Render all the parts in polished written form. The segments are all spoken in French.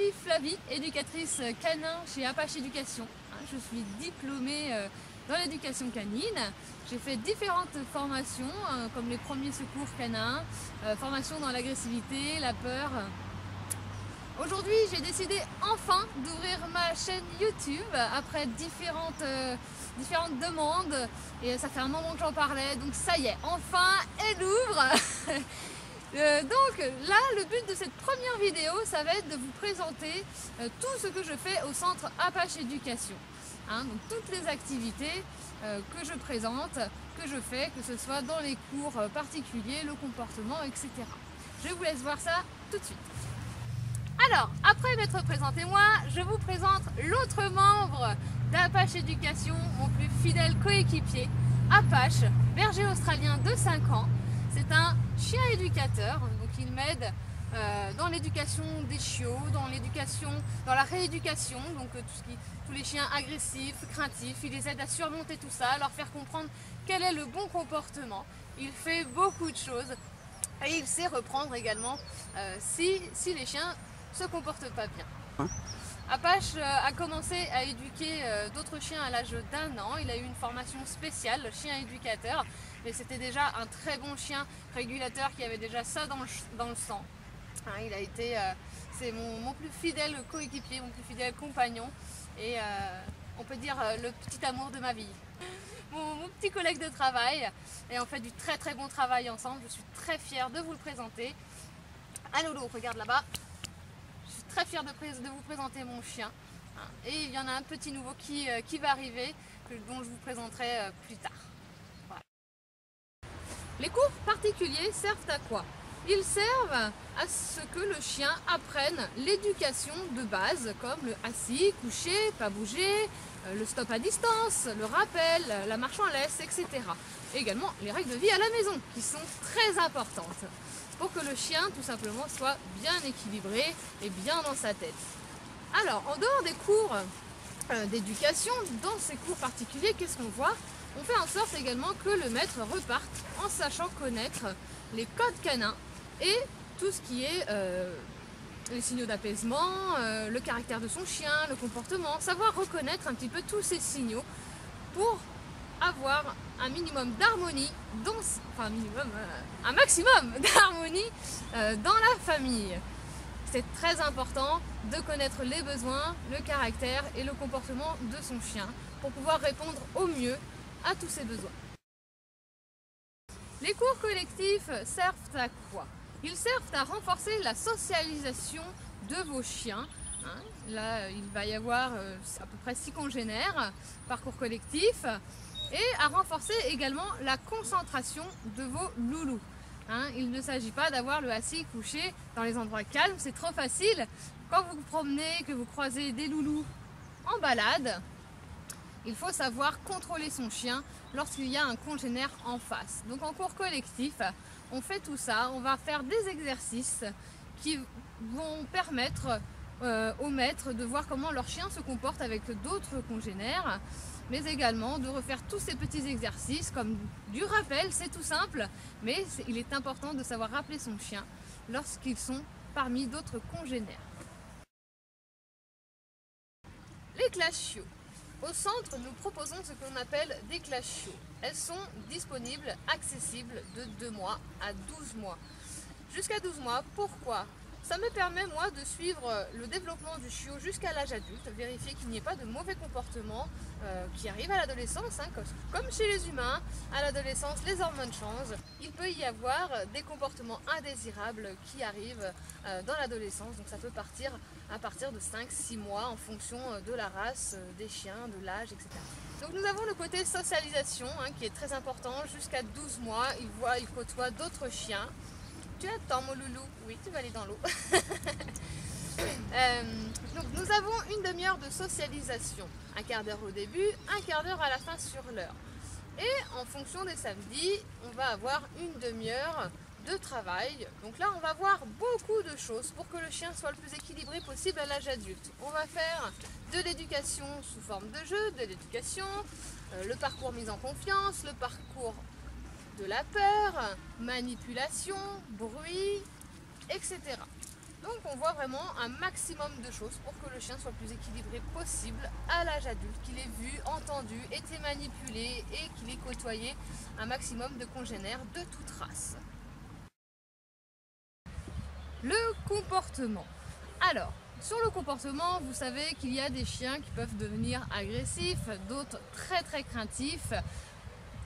suis Flavie, éducatrice canin chez Apache Éducation. Je suis diplômée dans l'éducation canine. J'ai fait différentes formations comme les premiers secours canins, formation dans l'agressivité, la peur. Aujourd'hui, j'ai décidé enfin d'ouvrir ma chaîne YouTube après différentes demandes et ça fait un moment que j'en parlais, donc ça y est, enfin elle ouvre. Donc là, le but de cette première vidéo, ça va être de vous présenter tout ce que je fais au centre Apache Éducation. Donc toutes les activités que je présente, que je fais, que ce soit dans les cours particuliers, le comportement, etc. Je vous laisse voir ça tout de suite. Alors, après m'être présenté moi, je vous présente l'autre membre d'Apache Éducation, mon plus fidèle coéquipier, Apache, berger australien de 5 ans. C'est un chien éducateur, donc il m'aide dans l'éducation des chiots, dans la rééducation, donc tous les chiens agressifs, craintifs, il les aide à surmonter tout ça, à leur faire comprendre quel est le bon comportement. Il fait beaucoup de choses et il sait reprendre également si les chiens se comportent pas bien. Apache a commencé à éduquer d'autres chiens à l'âge d'1 an. Il a eu une formation spéciale, chien éducateur, mais c'était déjà un très bon chien régulateur qui avait déjà ça dans le sang. Il a été, c'est mon plus fidèle coéquipier, mon plus fidèle compagnon et on peut dire le petit amour de ma vie. Mon petit collègue de travail, et on fait du très bon travail ensemble. Je suis très fière de vous le présenter. Lolo, regarde là-bas. Je suis très fière de vous présenter mon chien. Et il y en a un petit nouveau qui va arriver, dont je vous présenterai plus tard. Voilà. Les cours particuliers servent à quoi? Ils servent à ce que le chien apprenne l'éducation de base, comme le assis, couché, pas bouger, le stop à distance, le rappel, la marche en laisse, etc. Et également les règles de vie à la maison, qui sont très importantes, pour que le chien, tout simplement, soit bien équilibré et bien dans sa tête. Alors, en dehors des cours d'éducation, dans ces cours particuliers, qu'est-ce qu'on voit? On fait en sorte également que le maître reparte en sachant connaître les codes canins et tout ce qui est les signaux d'apaisement, le caractère de son chien, le comportement, savoir reconnaître un petit peu tous ces signaux pour avoir un minimum d'harmonie, un maximum d'harmonie dans la famille. C'est très important de connaître les besoins, le caractère et le comportement de son chien pour pouvoir répondre au mieux à tous ses besoins. Les cours collectifs servent à quoi? Ils servent à renforcer la socialisation de vos chiens. Là, il va y avoir à peu près 6 congénères par cours collectif. Et à renforcer également la concentration de vos loulous. Il ne s'agit pas d'avoir le assis couché dans les endroits calmes, c'est trop facile. Quand vous vous promenez, que vous croisez des loulous en balade, il faut savoir contrôler son chien lorsqu'il y a un congénère en face. Donc en cours collectif, on fait tout ça, on va faire des exercices qui vont permettre aux maîtres de voir comment leur chien se comporte avec d'autres congénères, mais également de refaire tous ces petits exercices comme du rappel, c'est tout simple, mais il est important de savoir rappeler son chien lorsqu'ils sont parmi d'autres congénères. Les classes chiots. Au centre, nous proposons ce qu'on appelle des classes chiots. Elles sont disponibles, accessibles de 2 mois à 12 mois. Jusqu'à 12 mois, pourquoi? Ça me permet, moi, de suivre le développement du chiot jusqu'à l'âge adulte, vérifier qu'il n'y ait pas de mauvais comportements qui arrivent à l'adolescence. Comme chez les humains, à l'adolescence, les hormones changent. Il peut y avoir des comportements indésirables qui arrivent dans l'adolescence. Donc ça peut partir à partir de 5-6 mois en fonction de la race des chiens, de l'âge, etc. Donc nous avons le côté socialisation qui est très important. Jusqu'à 12 mois, il côtoie d'autres chiens. Tu attends mon loulou? Oui, tu vas aller dans l'eau. Donc nous avons une demi-heure de socialisation, un quart d'heure au début, un quart d'heure à la fin sur l'heure. Et en fonction des samedis, on va avoir une demi-heure de travail. Donc là, on va voir beaucoup de choses pour que le chien soit le plus équilibré possible à l'âge adulte. On va faire de l'éducation sous forme de jeu, de l'éducation, le parcours mise en confiance, le parcours de la peur, manipulation, bruit, etc. Donc on voit vraiment un maximum de choses pour que le chien soit le plus équilibré possible à l'âge adulte, qu'il ait vu, entendu, été manipulé et qu'il ait côtoyé un maximum de congénères de toute race. Le comportement. Alors, sur le comportement, vous savez qu'il y a des chiens qui peuvent devenir agressifs, d'autres très craintifs.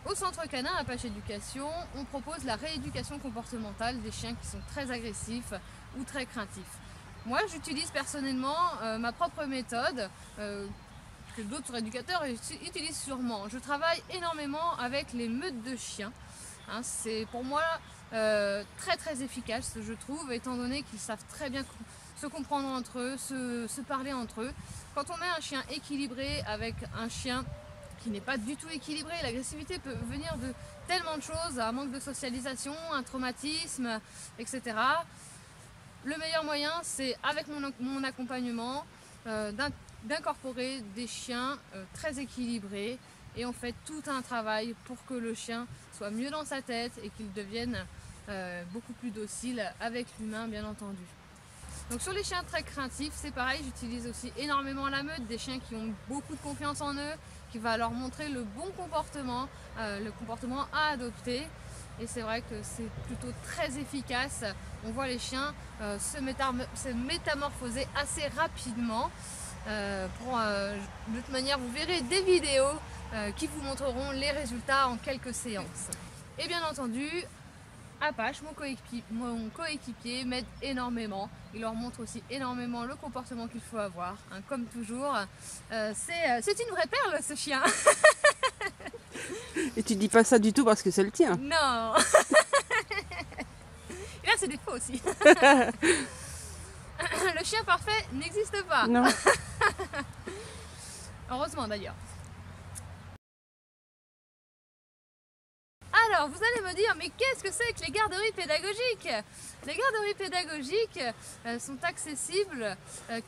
Au centre canin Apache Éducation, on propose la rééducation comportementale des chiens qui sont très agressifs ou très craintifs. Moi, j'utilise personnellement ma propre méthode, que d'autres éducateurs utilisent sûrement. Je travaille énormément avec les meutes de chiens. Hein, c'est pour moi très efficace, je trouve, étant donné qu'ils savent très bien se comprendre entre eux, se parler entre eux. Quand on met un chien équilibré avec un chien qui n'est pas du tout équilibré, l'agressivité peut venir de tellement de choses, un manque de socialisation, un traumatisme, etc. Le meilleur moyen, c'est avec mon accompagnement d'incorporer des chiens très équilibrés, et on fait tout un travail pour que le chien soit mieux dans sa tête et qu'il devienne beaucoup plus docile avec l'humain, bien entendu. Donc sur les chiens très craintifs, c'est pareil, j'utilise aussi énormément la meute, des chiens qui ont beaucoup de confiance en eux, qui va leur montrer le bon comportement, le comportement à adopter. Et c'est vrai que c'est plutôt très efficace. On voit les chiens se métamorphoser assez rapidement. De toute manière, vous verrez des vidéos qui vous montreront les résultats en quelques séances. Et bien entendu, Apache, mon coéquipier, m'aide énormément. Il leur montre aussi énormément le comportement qu'il faut avoir. Hein, comme toujours, c'est une vraie perle, ce chien. Et tu dis pas ça du tout parce que c'est le tien? Non. Et là, c'est des faux aussi. Le chien parfait n'existe pas. Non. Heureusement d'ailleurs. Alors, vous allez me dire, mais qu'est-ce que c'est que les garderies pédagogiques? Les garderies pédagogiques sont accessibles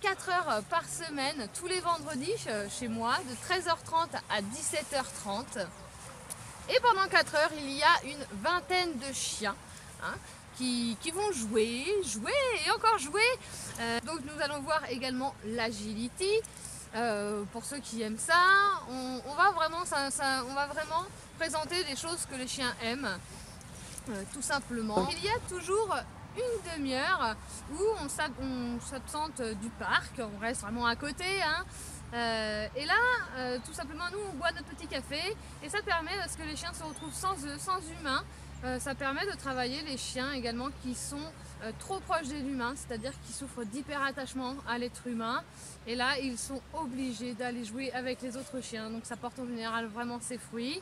4 heures par semaine, tous les vendredis chez moi, de 13h30 à 17h30. Et pendant 4 heures, il y a une vingtaine de chiens qui vont jouer et encore jouer. Donc nous allons voir également l'agility. Pour ceux qui aiment ça, on va vraiment présenter des choses que les chiens aiment, tout simplement. Il y a toujours une demi-heure où on s'absente du parc, on reste vraiment à côté. Et là, tout simplement, nous, on boit notre petit café et ça permet à ce que les chiens se retrouvent sans humains. Ça permet de travailler les chiens également qui sont trop proches de l'humain, c'est-à-dire qui souffrent d'hyperattachement à l'être humain. Et là, ils sont obligés d'aller jouer avec les autres chiens. Donc ça porte en général vraiment ses fruits.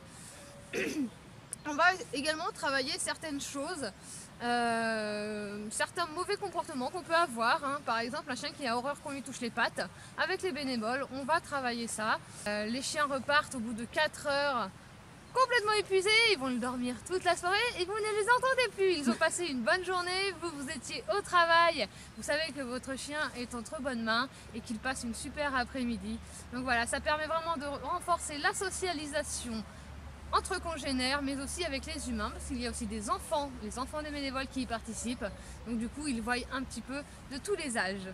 On va également travailler certaines choses, certains mauvais comportements qu'on peut avoir. Par exemple, un chien qui a horreur qu'on lui touche les pattes. Avec les bénévoles, on va travailler ça. Les chiens repartent au bout de 4 heures complètement épuisés, ils vont dormir toute la soirée et vous ne les entendez plus. Ils ont passé une bonne journée, vous étiez au travail, vous savez que votre chien est entre bonnes mains et qu'il passe une super après-midi. Donc voilà, ça permet vraiment de renforcer la socialisation entre congénères, mais aussi avec les humains, parce qu'il y a aussi des enfants, les enfants des bénévoles qui y participent. Donc du coup, ils voient un petit peu de tous les âges.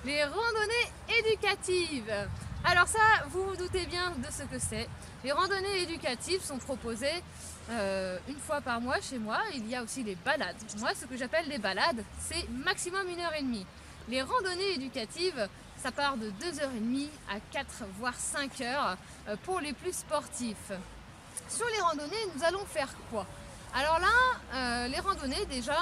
Les randonnées éducatives. Alors ça, vous vous doutez bien de ce que c'est. Les randonnées éducatives sont proposées une fois par mois chez moi. Il y a aussi les balades. Moi, ce que j'appelle les balades, c'est maximum 1h30. Les randonnées éducatives, ça part de 2h30 à 4 voire 5 heures pour les plus sportifs. Sur les randonnées, nous allons faire quoi? Alors là, les randonnées déjà,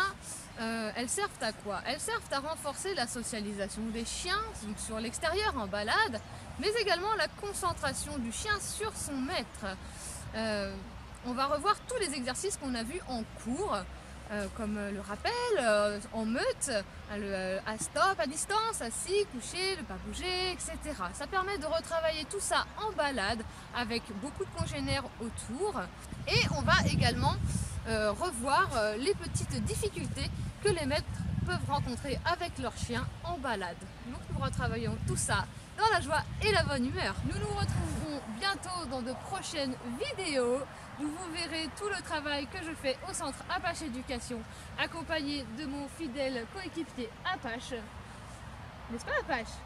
elles servent à quoi? Elles servent à renforcer la socialisation des chiens sur l'extérieur en balade, mais également la concentration du chien sur son maître. On va revoir tous les exercices qu'on a vus en cours, comme le rappel, en meute, à stop, à distance, assis, couché, ne pas bouger, etc. Ça permet de retravailler tout ça en balade avec beaucoup de congénères autour. Et on va également revoir les petites difficultés que les maîtres peuvent rencontrer avec leurs chiens en balade. Donc nous retravaillons tout ça dans la joie et la bonne humeur. Nous nous retrouverons bientôt dans de prochaines vidéos où vous verrez tout le travail que je fais au centre Apache Éducation, accompagné de mon fidèle coéquipier Apache. N'est-ce pas Apache?